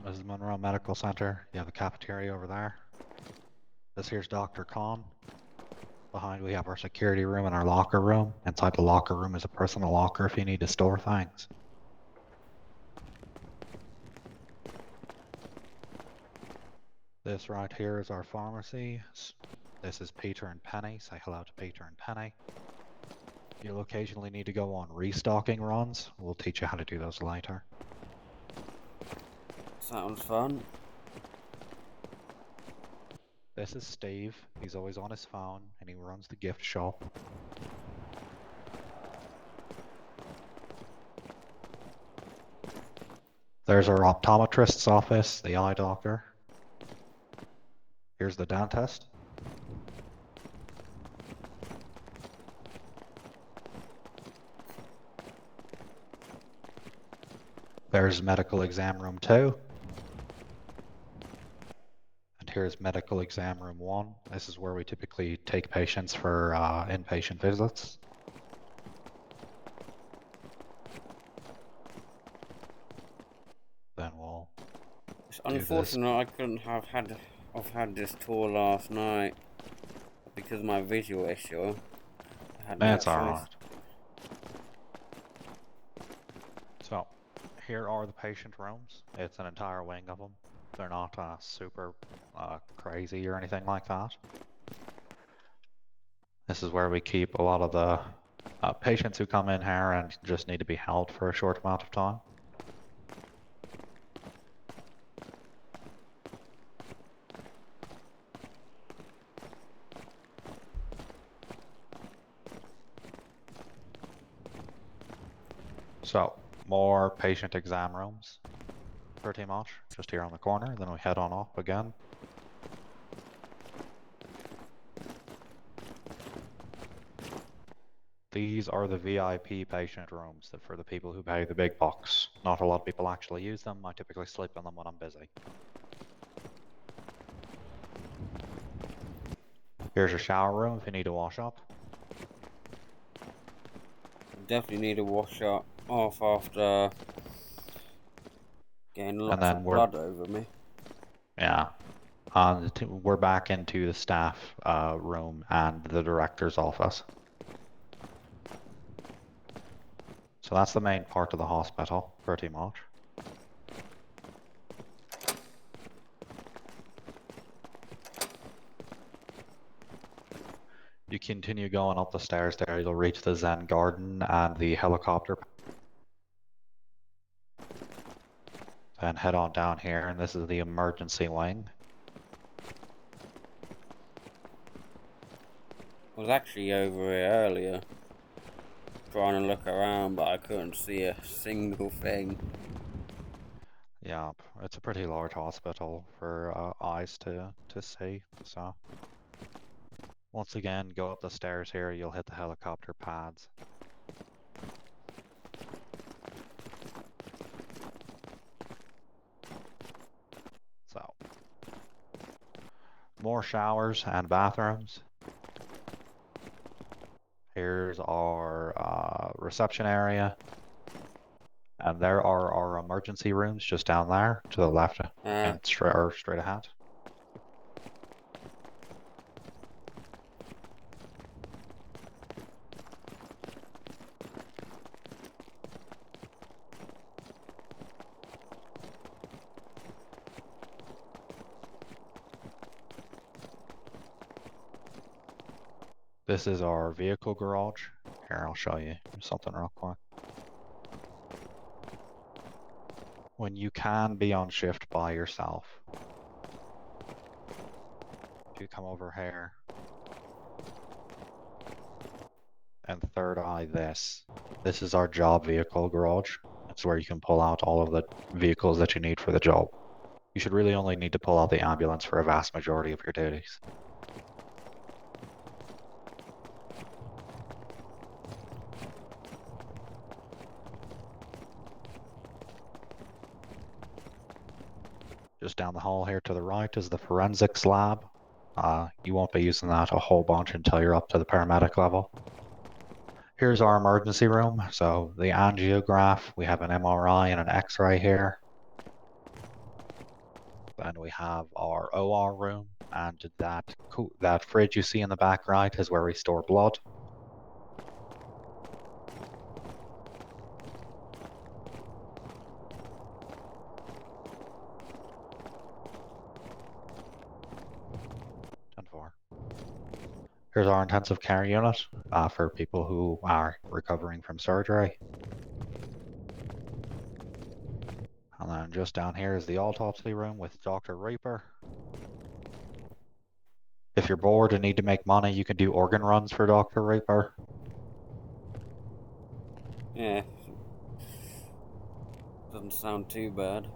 This is Monroe Medical Center. You have a cafeteria over there. This here's Dr. Khan. Behind we have our security room and our locker room. Inside the locker room is a personal locker if you need to store things. This right here is our pharmacy. This is Peter and Penny. Say hello to Peter and Penny. You'll occasionally need to go on restocking runs. We'll teach you how to do those later. Sounds fun. This is Steve. He's always on his phone and he runs the gift shop. There's our optometrist's office, the eye doctor. Here's the dentist. There's medical exam room 2. And here's medical exam room 1. This is where we typically take patients for inpatient visits. Then we'll It's unfortunate I couldn't have had this tour last night because of my visual issue. That's alright. So, here are the patient rooms. It's an entire wing of them. They're not super crazy or anything like that. This is where we keep a lot of the patients who come in here and just need to be held for a short amount of time. So, more patient exam rooms, pretty much, just here on the corner. Then we head on up again. These are the VIP patient rooms for the people who pay the big bucks. Not a lot of people actually use them. I typically sleep in them when I'm busy. Here's your shower room if you need to wash up. Definitely need to wash up off after getting lots of blood over me. Yeah. We're back into the staff room and the director's office. So that's the main part of the hospital, pretty much. You continue going up the stairs there, you'll reach the Zen Garden and the helicopter. Then head on down here, and this is the emergency wing. I was actually over here earlier trying to look around, but I couldn't see a single thing. Yeah, it's a pretty large hospital for eyes to see, so. Once again, go up the stairs here, you'll hit the helicopter pads. So, more showers and bathrooms. Here's our reception area. And there are our emergency rooms just down there to the left and straight ahead. This is our vehicle garage. Here, I'll show you something real quick. When you can be on shift by yourself, if you come over here and third eye this is our job vehicle garage. It's where you can pull out all of the vehicles that you need for the job. You should really only need to pull out the ambulance for a vast majority of your duties. Just down the hall here to the right is the forensics lab. You won't be using that a whole bunch until you're up to the paramedic level. Here's our emergency room. So the angiograph, we have an MRI and an X-ray here. we have our OR room, and that fridge you see in the back right is where we store blood. Here's our intensive care unit for people who are recovering from surgery. And then just down here is the autopsy room with Dr. Reaper. If you're bored and need to make money, you can do organ runs for Dr. Reaper. Yeah. Doesn't sound too bad.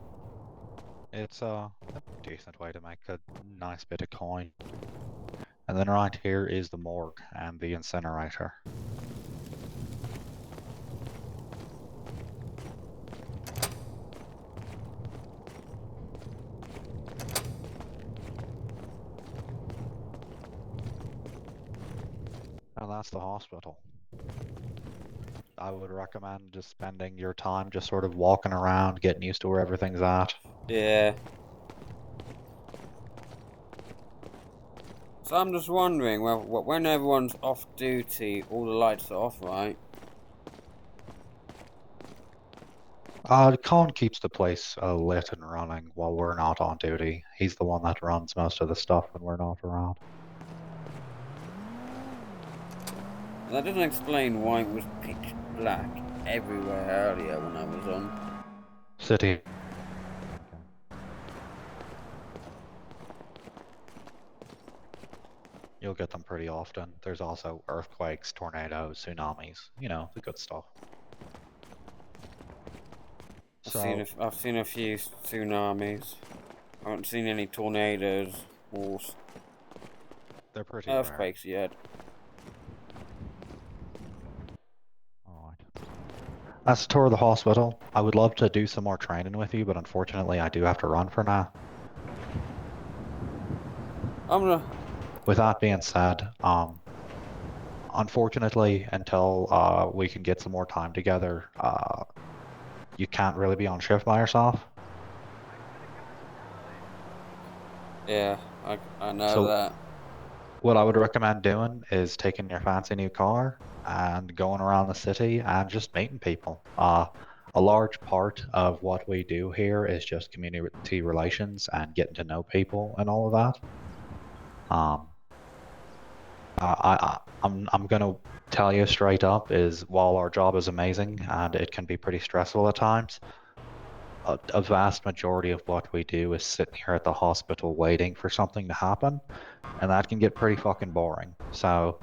It's a decent way to make a nice bit of coin. And then right here is the morgue and the incinerator. And that's the hospital. I would recommend just spending your time just sort of walking around, getting used to where everything's at. Yeah. So I'm just wondering, well, when everyone's off duty, all the lights are off, right? Colin keeps the place lit and running while we're not on duty. He's the one that runs most of the stuff when we're not around. That doesn't explain why it was pitch black everywhere earlier when I was on. City. You'll get them pretty often. There's also earthquakes, tornadoes, tsunamis, you know, the good stuff. I've seen a few tsunamis. I haven't seen any tornadoes or they're pretty earthquakes rare. yet. Alright. That's a tour of the hospital. I would love to do some more training with you, but unfortunately I do have to run for now. With that being said, unfortunately, until we can get some more time together, you can't really be on shift by yourself. Yeah, I know that. What I would recommend doing is taking your fancy new car and going around the city and just meeting people. A large part of what we do here is just community relations and getting to know people and all of that. I'm gonna tell you straight up is while our job is amazing and it can be pretty stressful at times, a vast majority of what we do is sitting here at the hospital waiting for something to happen, and that can get pretty fucking boring. So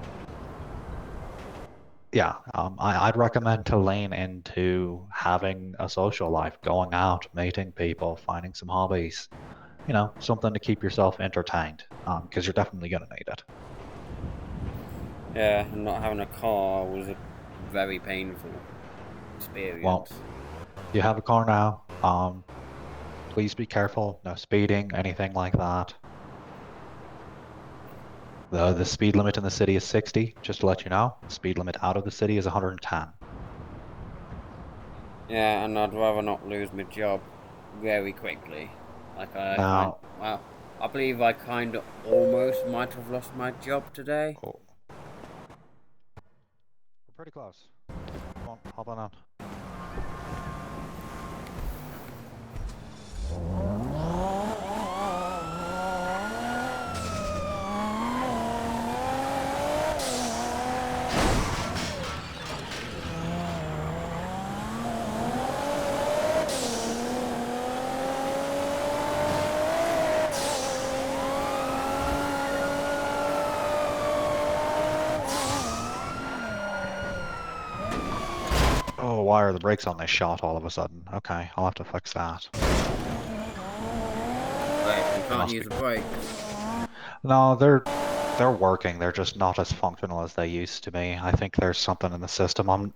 yeah, I'd recommend to lean into having a social life, going out, meeting people, finding some hobbies, you know, something to keep yourself entertained, because you're definitely gonna need it. Yeah, and not having a car was a very painful experience. Well, you have a car now. Please be careful. No speeding, anything like that. The speed limit in the city is 60, just to let you know. The speed limit out of the city is 110. Yeah, and I'd rather not lose my job very quickly. Like I believe I kind of almost might have lost my job today. Oh. We're pretty close. Come on, hop on out. Oh, why are the brakes on this shot all of a sudden? Okay, I'll have to fix that. Wait, you can't use the brakes? No, they're working. They're just not as functional as they used to be. I think there's something in the system. I